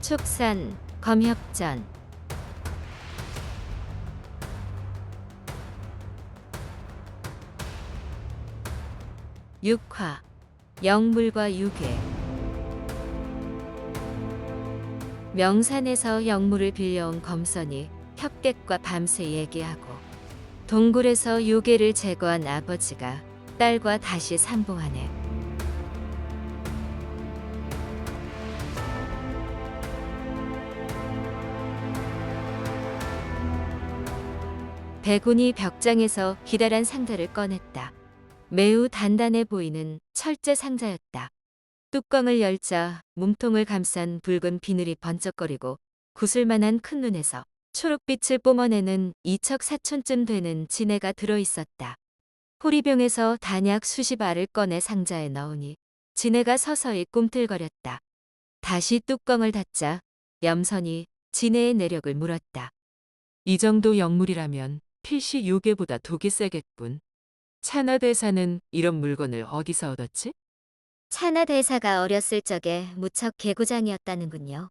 축산, 검협전. 육화, 영물과 유괴. 명산에서 영물을 빌려온 검선이 협객과 밤새 얘기하고 동굴에서 유괴를 제거한 아버지가 딸과 다시 상봉하네. 백운이 벽장에서 기다란 상자를 꺼냈다. 매우 단단해 보이는 철제 상자였다. 뚜껑을 열자 몸통을 감싼 붉은 비늘이 번쩍거리고 구슬만한 큰 눈에서 초록빛을 뿜어내는 이척사촌쯤 되는 진해가 들어있었다. 호리병에서 단약 수십 알을 꺼내 상자에 넣으니 진해가 서서히 꿈틀거렸다. 다시 뚜껑을 닫자 염선이 진해의 내력을 물었다. 이 정도 영물이라면 필시 요괴보다 독이 세겠군. 차나 대사는 이런 물건을 어디서 얻었지? 차나 대사가 어렸을 적에 무척 개구장이었다는군요.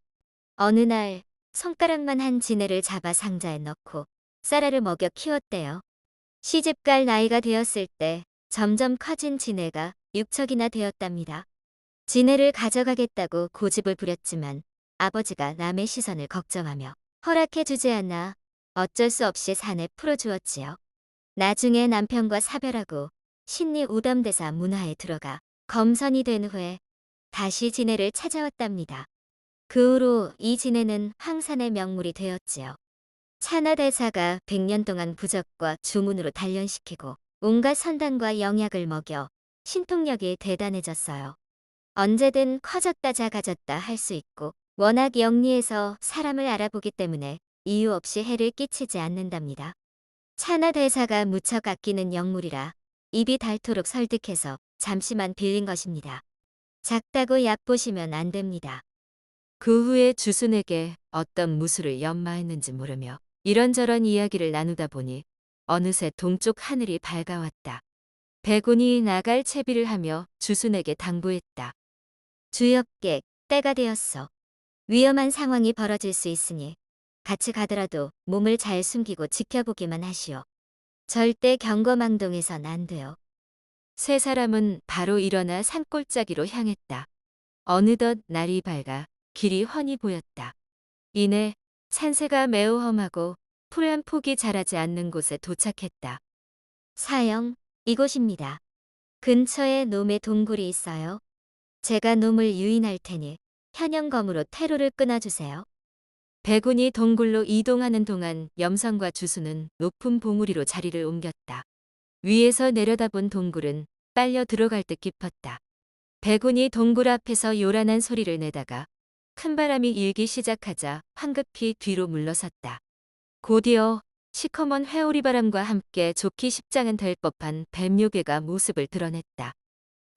어느 날 손가락만 한 지네를 잡아 상자에 넣고 쌀알을 먹여 키웠대요. 시집갈 나이가 되었을 때 점점 커진 지네가 6척이나 되었답니다. 지네를 가져가겠다고 고집을 부렸지만 아버지가 남의 시선을 걱정하며 허락해주지 않아 어쩔 수 없이 산에 풀어주었지요. 나중에 남편과 사별하고 신리 우담대사 문화에 들어가 검선이 된 후에 다시 지네를 찾아왔답니다. 그 후로 이 지네는 황산의 명물이 되었지요. 차나대사가 100년 동안 부적과 주문으로 단련시키고 온갖 선단과 영약을 먹여 신통력이 대단해졌어요. 언제든 커졌다 작아졌다 할 수 있고 워낙 영리해서 사람을 알아보기 때문에 이유 없이 해를 끼치지 않는답니다. 차나대사가 무척 아끼는 영물이라 입이 닳도록 설득해서 잠시만 빌린 것입니다. 작다고 얕보시면 안 됩니다. 그 후에 주순에게 어떤 무술을 연마했는지 물으며 이런저런 이야기를 나누다 보니 어느새 동쪽 하늘이 밝아왔다. 백운이 나갈 채비를 하며 주순에게 당부했다. 주역객, 때가 되었어. 위험한 상황이 벌어질 수 있으니 같이 가더라도 몸을 잘 숨기고 지켜보기만 하시오. 절대 경거망동해선 안 돼요. 세 사람은 바로 일어나 산골짜기로 향했다. 어느덧 날이 밝아 길이 훤히 보였다. 이내 산세가 매우 험하고 풀 한 폭이 자라지 않는 곳에 도착했다. 사형, 이곳입니다. 근처에 놈의 동굴이 있어요. 제가 놈을 유인할 테니 현영검으로 퇴로를 끊어주세요. 백운이 동굴로 이동하는 동안 염선과 주수는 높은 봉우리로 자리를 옮겼다. 위에서 내려다본 동굴은 빨려 들어갈 듯 깊었다. 백운이 동굴 앞에서 요란한 소리를 내다가 큰 바람이 일기 시작하자 황급히 뒤로 물러섰다. 곧이어 시커먼 회오리바람과 함께 좋기 십장은 될 법한 뱀요괴가 모습을 드러냈다.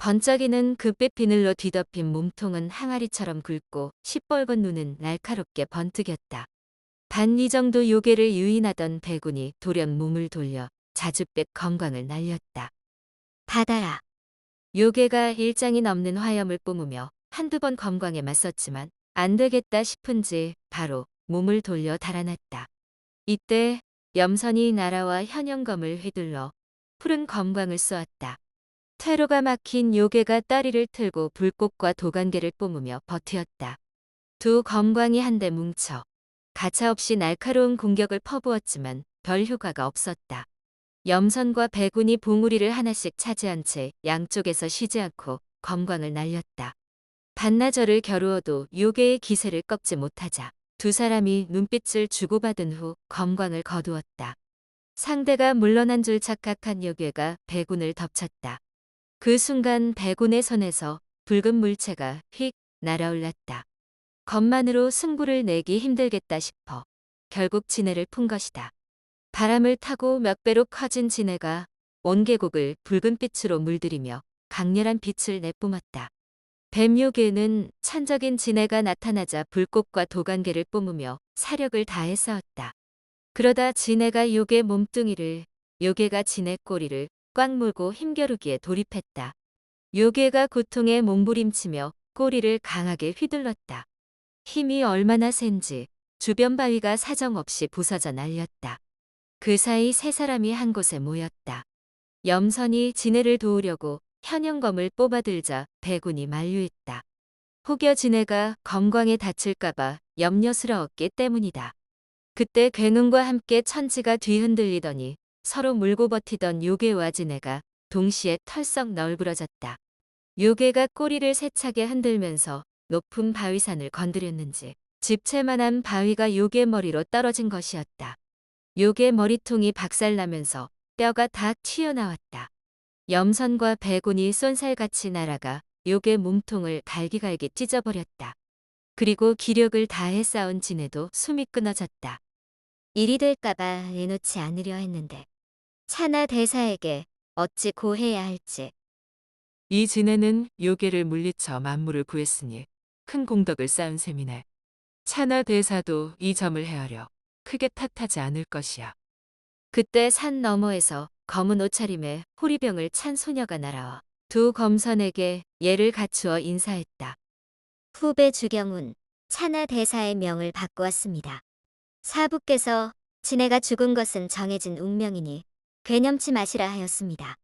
번쩍이는 금빛 비늘로 뒤덮인 몸통은 항아리처럼 굵고 시뻘건 눈은 날카롭게 번뜩였다. 반 이 정도 요괴를 유인하던 백운이 돌연 몸을 돌려 자줏빛 검광을 날렸다. 받아라. 요괴가 일장이 넘는 화염을 뿜으며 한두 번 검광에 맞섰지만 안 되겠다 싶은지 바로 몸을 돌려 달아났다. 이때 염선이 날아와 현영검을 휘둘러 푸른 검광을 쏘았다. 퇴로가 막힌 요괴가 다리를 틀고 불꽃과 도간개를 뿜으며 버티었다. 두 검광이 한데 뭉쳐 가차없이 날카로운 공격을 퍼부었지만 별 효과가 없었다. 염선과 백운이 봉우리를 하나씩 차지한 채 양쪽에서 쉬지 않고 검광을 날렸다. 반나절을 겨루어도 요괴의 기세를 꺾지 못하자 두 사람이 눈빛을 주고받은 후 검광을 거두었다. 상대가 물러난 줄 착각한 요괴가 백운을 덮쳤다. 그 순간 백운의 손에서 붉은 물체가 휙 날아올랐다. 검만으로 승부를 내기 힘들겠다 싶어 결국 진해를 푼 것이다. 바람을 타고 몇 배로 커진 진해가 온 계곡을 붉은 빛으로 물들이며 강렬한 빛을 내뿜었다. 뱀요괴는 천적인 진해가 나타나자 불꽃과 도간개를 뿜으며 사력을 다해 싸웠다. 그러다 진해가 요괴 몸뚱이를, 요괴가 진해 꼬리를 꽉 물고 힘겨루기에 돌입했다. 요괴가 고통에 몸부림치며 꼬리를 강하게 휘둘렀다. 힘이 얼마나 센지 주변 바위가 사정없이 부서져 날렸다. 그 사이 세 사람이 한 곳에 모였다. 염선이 진해를 도우려고 현영검을 뽑아들자 배군이 만류했다. 혹여 진해가 검광에 다칠까봐 염려스러웠기 때문이다. 그때 괴눈과 함께 천지가 뒤흔들리더니 서로 물고 버티던 요괴와 진해가 동시에 털썩 널브러졌다. 요괴가 꼬리를 세차게 흔들면서 높은 바위산을 건드렸는지 집채만한 바위가 요괴 머리로 떨어진 것이었다. 요괴 머리통이 박살나면서 뼈가 다 튀어나왔다. 염선과 배군이 쏜살같이 날아가 요괴 몸통을 갈기갈기 찢어버렸다. 그리고 기력을 다해 싸운 진해도 숨이 끊어졌다. 일이 될까봐 내놓지 않으려 했는데 차나 대사에게 어찌 고해야 할지. 이 진해는 요괴를 물리쳐 만물을 구했으니 큰 공덕을 쌓은 셈이네. 차나 대사도 이 점을 헤아려 크게 탓하지 않을 것이야. 그때 산 너머에서 검은 옷차림에 호리병을 찬 소녀가 날아와 두 검선에게 예를 갖추어 인사했다. 후배 주경운, 차나 대사의 명을 바꾸었습니다. 사부께서 진해가 죽은 것은 정해진 운명이니 괴념치 마시라 하였습니다.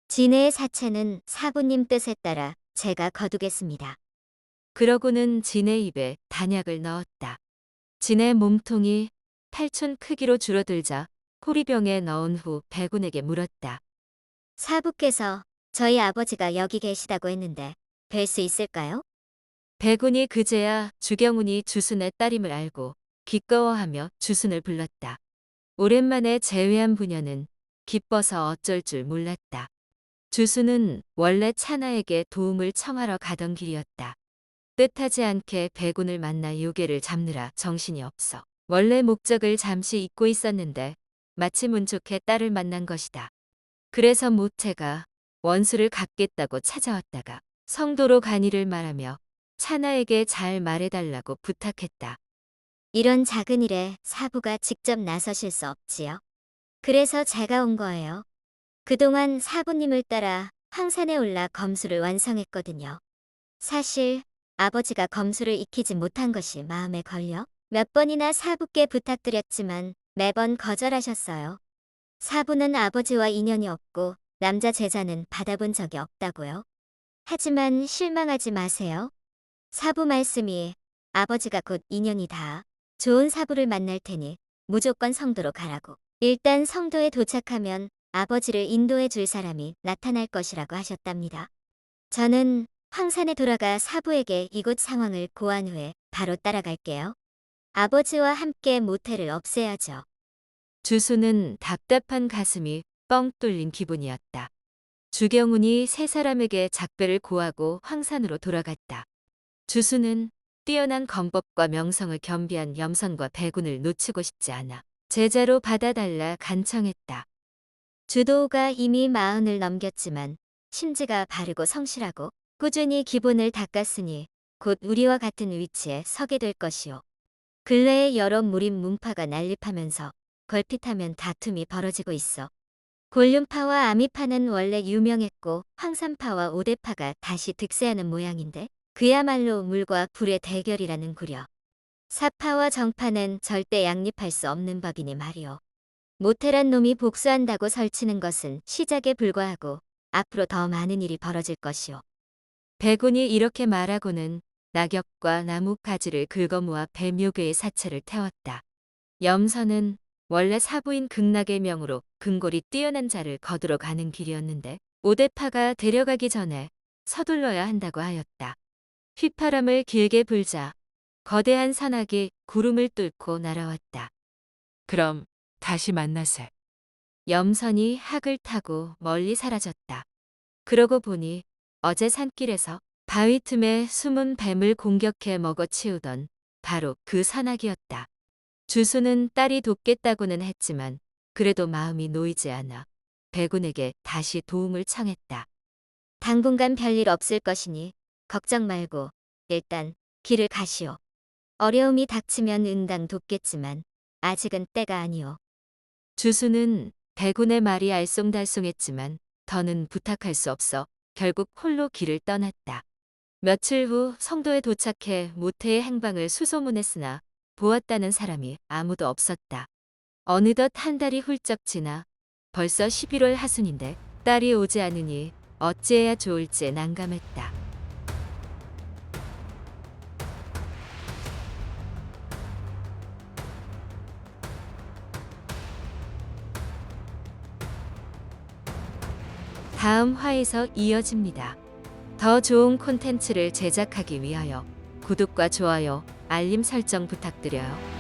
진해의 사체는 사부님 뜻에 따라 제가 거두겠습니다. 그러고는 진해 입에 단약을 넣었다. 진해 몸통이 8촌 크기로 줄어들자 호리병에 넣은 후 배군에게 물었다. 사부께서 저희 아버지가 여기 계시다고 했는데 뵐 수 있을까요? 배군이 그제야 주경운이 주순의 딸임을 알고 기꺼워하며 주순을 불렀다. 오랜만에 재회한 부녀는 기뻐서 어쩔 줄 몰랐다. 주순은 원래 차나에게 도움을 청하러 가던 길이었다. 뜻하지 않게 배군을 만나 요괴를 잡느라 정신이 없어 원래 목적을 잠시 잊고 있었는데 마침 운 좋게 딸을 만난 것이다. 그래서 모태가 원수를 갚겠다고 찾아왔다가 성도로 간이를 말하며 차나에게 잘 말해달라고 부탁했다. 이런 작은 일에 사부가 직접 나서실 수 없지요. 그래서 제가 온 거예요. 그동안 사부님을 따라 황산에 올라 검수를 완성했거든요. 사실 아버지가 검수를 익히지 못한 것이 마음에 걸려 몇 번이나 사부께 부탁드렸지만 매번 거절하셨어요. 사부는 아버지와 인연이 없고 남자 제자는 받아본 적이 없다고요. 하지만 실망하지 마세요. 사부 말씀이 아버지가 곧 인연이다. 좋은 사부를 만날 테니 무조건 성도로 가라고. 일단 성도에 도착하면 아버지를 인도해 줄 사람이 나타날 것이라고 하셨답니다. 저는 황산에 돌아가 사부에게 이곳 상황을 고한 후에 바로 따라갈게요. 아버지와 함께 모태를 없애야죠. 주수는 답답한 가슴이 뻥 뚫린 기분이었다. 주경운이 세 사람에게 작별을 고하고 황산으로 돌아갔다. 주수는 뛰어난 검법과 명성을 겸비한 염선과 배군을 놓치고 싶지 않아 제자로 받아달라 간청했다. 주도우가 이미 40을 넘겼지만 심지가 바르고 성실하고 꾸준히 기본을 닦았으니 곧 우리와 같은 위치에 서게 될 것이오. 근래에 여러 무림 문파가 난립하면서 걸핏하면 다툼이 벌어지고 있어. 골륜파와 아미파는 원래 유명했고 황산파와 오대파가 다시 득세하는 모양인데 그야말로 물과 불의 대결이라는 구려. 사파와 정파는 절대 양립할 수 없는 법이니 말이오. 모태란 놈이 복수한다고 설치는 것은 시작에 불과하고 앞으로 더 많은 일이 벌어질 것이오. 배군이 이렇게 말하고는 낙엽과 나무 가지를 긁어모아 뱀요괴의 사체를 태웠다. 염선은 원래 사부인 극락의 명으로 금골이 뛰어난 자를 거두러 가는 길이었는데 오대파가 데려가기 전에 서둘러야 한다고 하였다. 휘파람을 길게 불자 거대한 산악이 구름을 뚫고 날아왔다. 그럼 다시 만나세. 염선이 학을 타고 멀리 사라졌다. 그러고 보니 어제 산길에서 바위 틈에 숨은 뱀을 공격해 먹어치우던 바로 그 산악이었다. 주수는 딸이 돕겠다고는 했지만 그래도 마음이 놓이지 않아 배군에게 다시 도움을 청했다. 당분간 별일 없을 것이니 걱정 말고 일단 길을 가시오. 어려움이 닥치면 응당 돕겠지만 아직은 때가 아니오. 주수는 배군의 말이 알쏭달쏭했지만 더는 부탁할 수 없어 결국 홀로 길을 떠났다. 며칠 후 성도에 도착해 모태의 행방을 수소문했으나 보았다는 사람이 아무도 없었다. 어느덧 한 달이 훌쩍 지나 벌써 11월 하순인데 딸이 오지 않으니 어찌해야 좋을지 난감했다. 다음 화에서 이어집니다. 더 좋은 콘텐츠를 제작하기 위하여 구독과 좋아요, 알림 설정 부탁드려요.